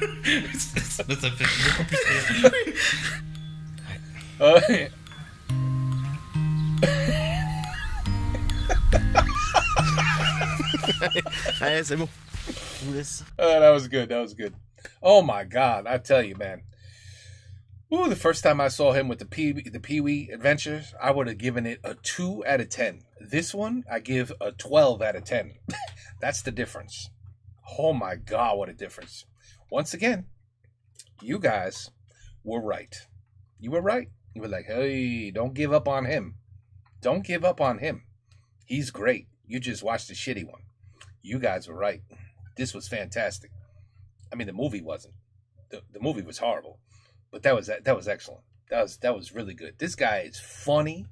Speaker 13: beaucoup plus rire.
Speaker 3: Allez, c'est bon. Je vous laisse.
Speaker 1: That was good. That was good. Oh my God! I tell you, man. Ooh, the first time I saw him with the Pee-wee Adventures, I would have given it a 2 out of 10. This one, I give a 12 out of 10. That's the difference. Oh my God, what a difference! Once again, you guys were right. You were right. You were like, hey, don't give up on him. Don't give up on him. He's great. You just watched the shitty one. You guys were right. This was fantastic. I mean, the movie wasn't. The movie was horrible, but that was excellent. That was really good. This guy is funny.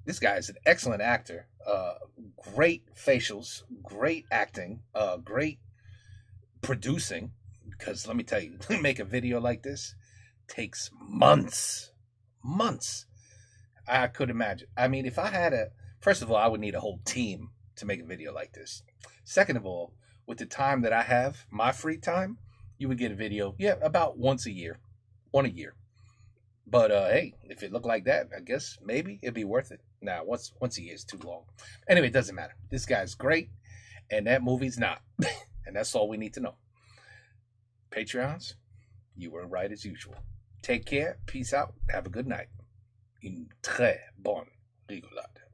Speaker 1: This guy is an excellent actor. Great facials, great acting, great producing, Because let me tell you, to make a video like this takes months. Months. I could imagine. I mean, if I had first of all, I would need a whole team to make a video like this. Second of all, with the time that I have, my free time, you would get a video, about once a year. One a year. But hey, if it looked like that, I guess maybe it'd be worth it. Nah, once a year is too long. Anyway, it doesn't matter. This guy's great, and that movie's not. And that's all we need to know. Patreons, you were right as usual. Take care, peace out, have a good night. Une très bonne rigolade.